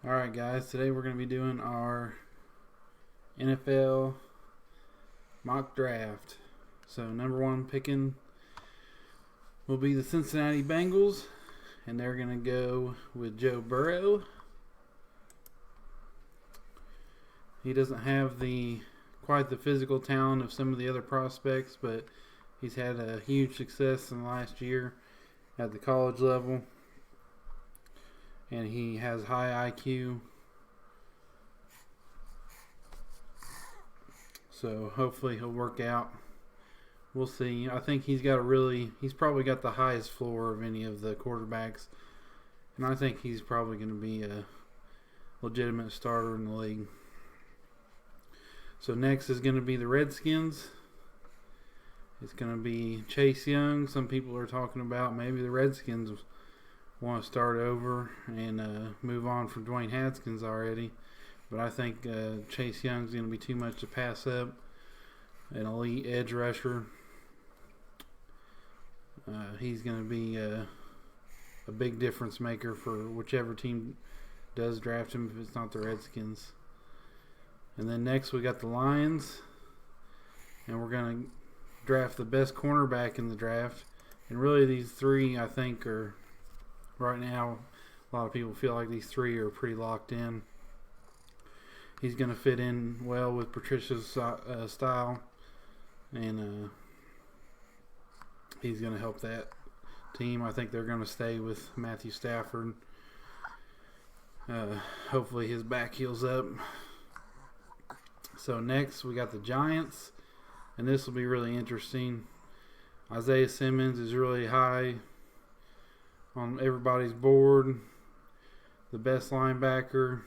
Alright guys, today we're going to be doing our NFL mock draft. So number one picking will be the Cincinnati Bengals, and they're going to go with Joe Burrow. He doesn't have quite the physical talent of some of the other prospects, but he's had a huge success in the last year at the college level. And he has high IQ. So hopefully he'll work out. We'll see. I think he's probably got the highest floor of any of the quarterbacks. And I think he's probably going to be a legitimate starter in the league. So next is going to be the Redskins. It's going to be Chase Young. Some people are talking about maybe the Redskins want to start over and move on from Dwayne Haskins already. But I think Chase Young's going to be too much to pass up. An elite edge rusher. He's going to be a big difference maker for whichever team does draft him if it's not the Redskins. And then next we got the Lions. And we're going to draft the best cornerback in the draft. And really these three I think are, right now, a lot of people feel like these three are pretty locked in. He's going to fit in well with Patricia's style, and he's going to help that team. I think they're going to stay with Matthew Stafford. Hopefully his back heals up. So next we got the Giants, and this will be really interesting. Isaiah Simmons is really high on everybody's board, the best linebacker,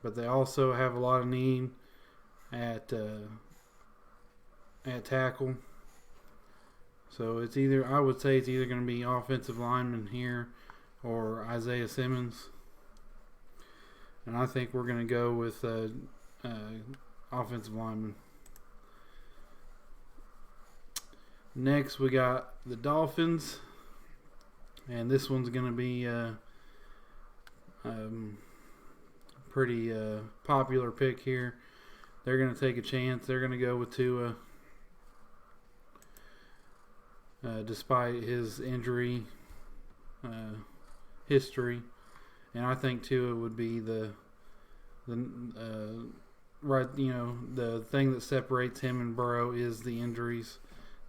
but they also have a lot of need at tackle. So I would say it's either going to be offensive lineman here or Isaiah Simmons, and I think we're going to go with offensive lineman. Next we got the Dolphins. And this one's going to be a pretty popular pick here. They're going to take a chance. They're going to go with Tua, despite his injury history. And I think Tua would be the thing that separates him and Burrow is the injuries.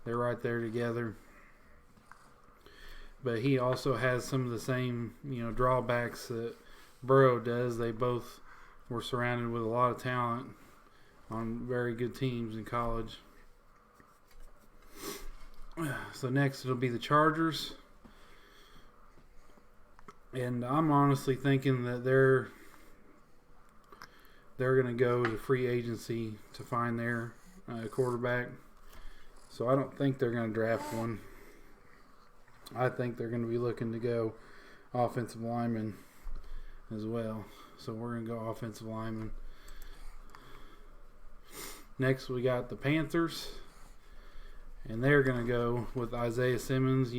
They're right there together. But he also has some of the same, drawbacks that Burrow does. They both were surrounded with a lot of talent on very good teams in college. So next it'll be the Chargers. And I'm honestly thinking that they're going to go to free agency to find their quarterback. So I don't think they're going to draft one. I think they're going to be looking to go offensive lineman as well. So we're going to go offensive lineman. Next we got the Panthers. And they're going to go with Isaiah Simmons.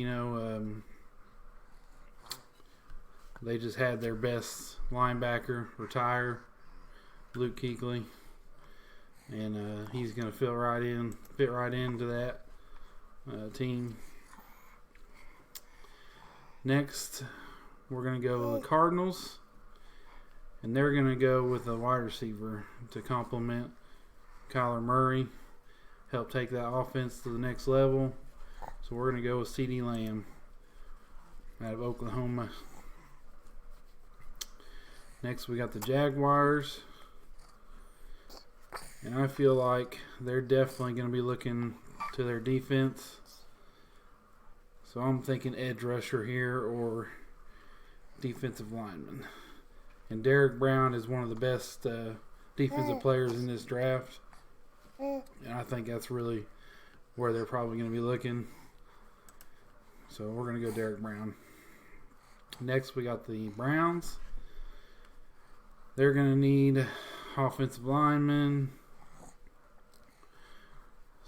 They just had their best linebacker retire, Luke Kuechly. And he's going to fit right into that team. Next, we're going to go with the Cardinals, and they're going to go with a wide receiver to complement Kyler Murray, help take that offense to the next level. So we're going to go with CeeDee Lamb out of Oklahoma. Next, we got the Jaguars, and I feel like they're definitely going to be looking to their defense. So I'm thinking edge rusher here or defensive lineman. And Derek Brown is one of the best defensive players in this draft. And I think that's really where they're probably going to be looking. So we're going to go Derek Brown. Next we got the Browns. They're going to need offensive linemen,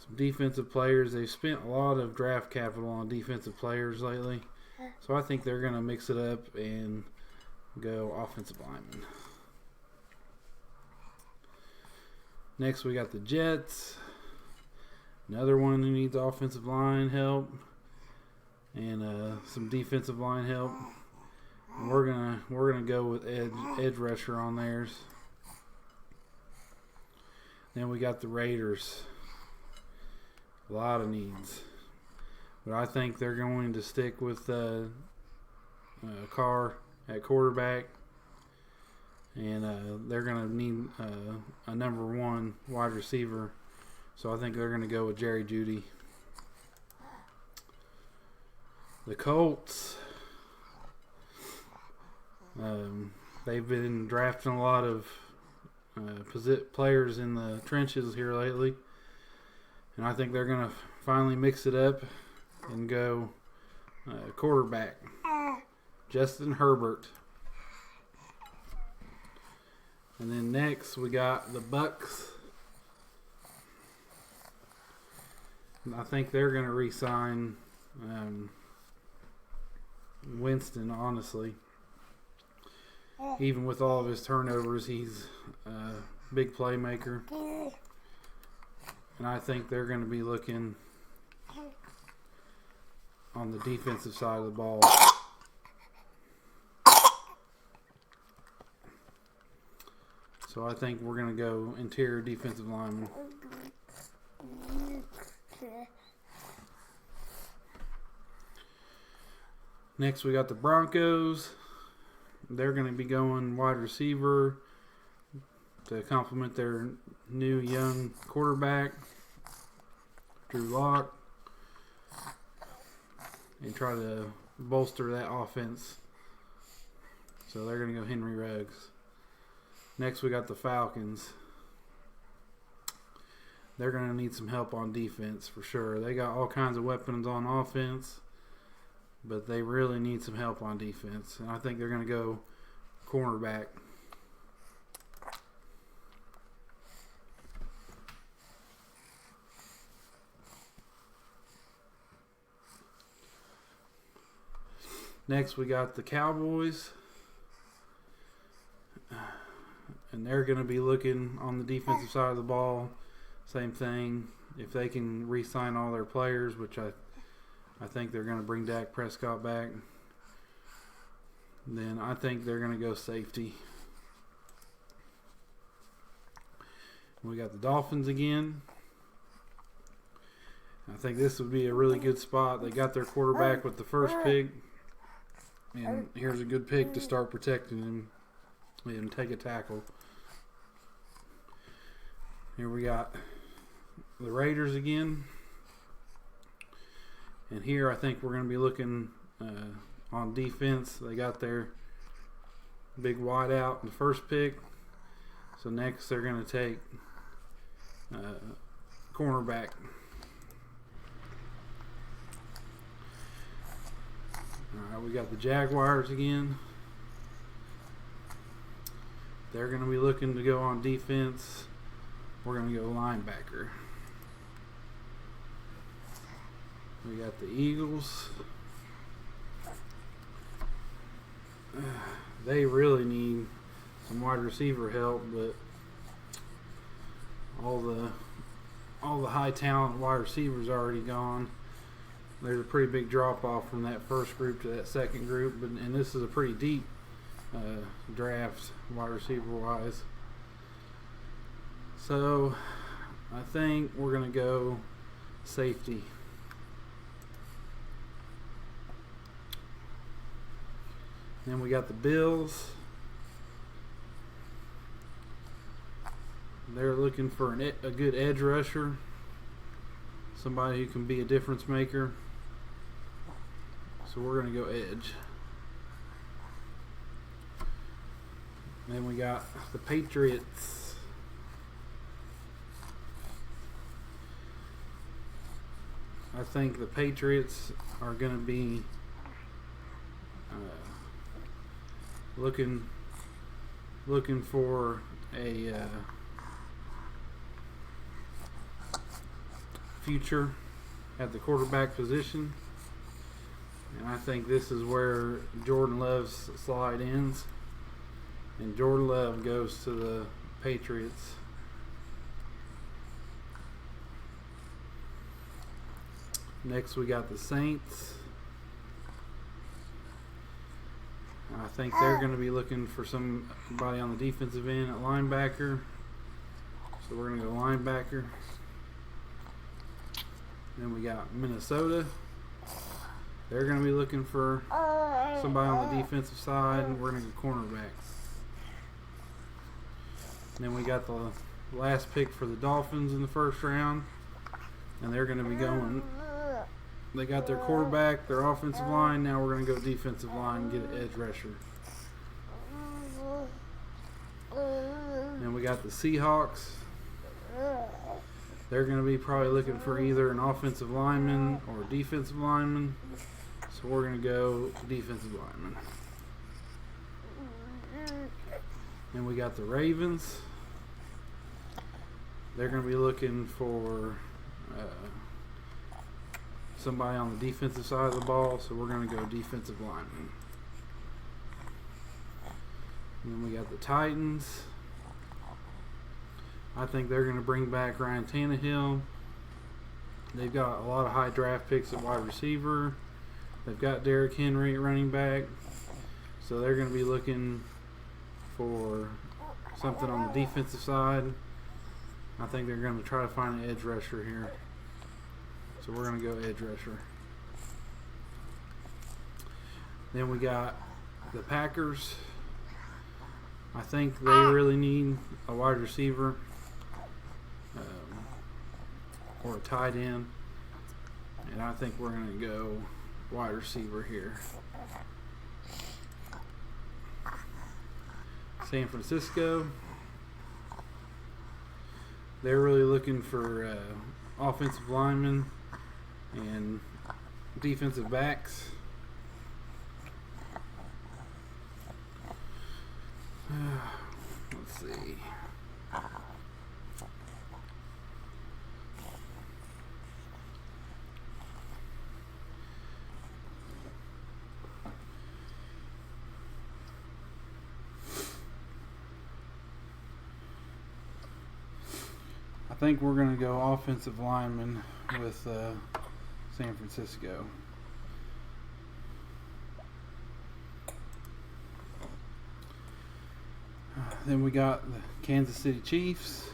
some defensive players. They've spent a lot of draft capital on defensive players lately. So I think they're going to mix it up and go offensive lineman. Next, we got the Jets. Another one who needs offensive line help and some defensive line help. And we're gonna go with edge rusher on theirs. Then we got the Raiders. A lot of needs, but I think they're going to stick with Carr at quarterback, and they're going to need a number 1 wide receiver. So I think they're going to go with Jerry Jeudy. The Colts, they've been drafting a lot of players in the trenches here lately, and I think they're going to finally mix it up and go quarterback, Justin Herbert. And then next we got the Bucks. And I think they're going to re-sign Winston, honestly. Even with all of his turnovers, he's a big playmaker. And I think they're going to be looking on the defensive side of the ball. So I think we're going to go interior defensive lineman. Next, we got the Broncos. They're going to be going wide receiver to complement their new young quarterback, Drew Lock, and try to bolster that offense. So they're going to go Henry Ruggs. Next, we got the Falcons. They're going to need some help on defense for sure. They got all kinds of weapons on offense, but they really need some help on defense. And I think they're going to go cornerback. Next, we got the Cowboys. And they're going to be looking on the defensive side of the ball. Same thing. If they can re-sign all their players, which I think they're going to bring Dak Prescott back, then I think they're going to go safety. We got the Dolphins again. I think this would be a really good spot. They got their quarterback with the first pick, and here's a good pick to start protecting him and take a tackle. Here we got the Raiders again. And here I think we're going to be looking on defense. They got their big wide out in the first pick. So next they're going to take cornerback. All right, we got the Jaguars again. They're going to be looking to go on defense. We're going to go linebacker. We got the Eagles. They really need some wide receiver help, but all the high talent wide receivers are already gone. There's a pretty big drop off from that first group to that second group, and this is a pretty deep draft wide receiver wise. So I think we're going to go safety. Then we got the Bills. They're looking for a good edge rusher, somebody who can be a difference maker. So we're going to go edge. Then we got the Patriots. I think the Patriots are going to be looking for a future at the quarterback position, and I think this is where Jordan Love's slide ends, and Jordan Love goes to the Patriots. Next we got the Saints. I think they're going to be looking for somebody on the defensive end at linebacker. So we're going to go linebacker. Then we got Minnesota. They're going to be looking for somebody on the defensive side, and we're going to go cornerback. Then we got the last pick for the Dolphins in the first round, and they're going to be going. They got their quarterback, their offensive line. Now we're going to go defensive line and get an edge rusher. And we got the Seahawks. They're going to be probably looking for either an offensive lineman or a defensive lineman. So we're going to go defensive lineman. Then we got the Ravens. They're going to be looking for somebody on the defensive side of the ball, so we're going to go defensive lineman. And then we got the Titans. I think they're going to bring back Ryan Tannehill. They've got a lot of high draft picks at wide receiver. They've got Derrick Henry at running back. So they're going to be looking for something on the defensive side. I think they're going to try to find an edge rusher here. So we're going to go edge rusher. Then we got the Packers. I think they really need a wide receiver or a tight end. And I think we're going to go wide receiver here. San Francisco. They're really looking for offensive linemen and defensive backs. Let's see. I think we're going to go offensive lineman with San Francisco. Then we got the Kansas City Chiefs.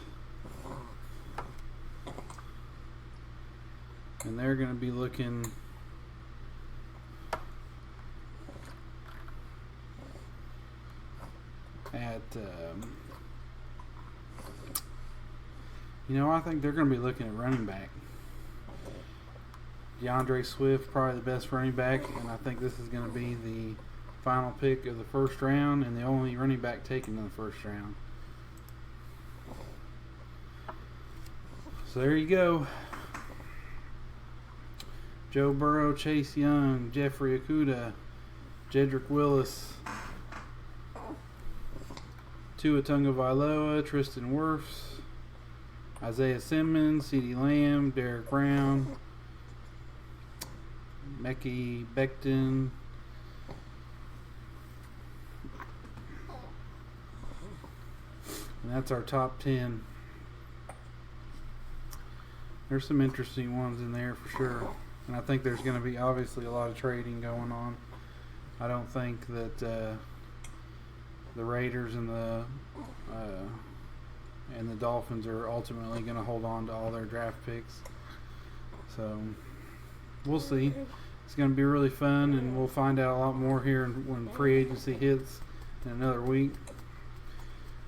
And they're going to be looking at, I think they're going to be looking at running back. DeAndre Swift, probably the best running back, and I think this is going to be the final pick of the first round and the only running back taken in the first round. So there you go. Joe Burrow, Chase Young, Jeffrey Okudah, Jedrick Willis, Tua Tagovailoa, Tristan Wirfs, Isaiah Simmons, CeeDee Lamb, Derek Brown, Mekhi Becton, and that's our top 10. There's some interesting ones in there for sure. And I think there's going to be obviously a lot of trading going on. I don't think that the Raiders and the Dolphins are ultimately going to hold on to all their draft picks. So we'll see. It's going to be really fun, and we'll find out a lot more here when free agency hits in another week.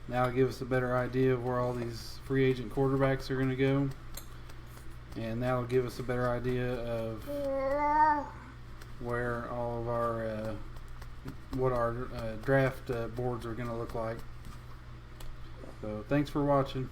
That'll give us a better idea of where all these free agent quarterbacks are going to go. And that'll give us a better idea of where all of our what our draft boards are going to look like. So thanks for watching.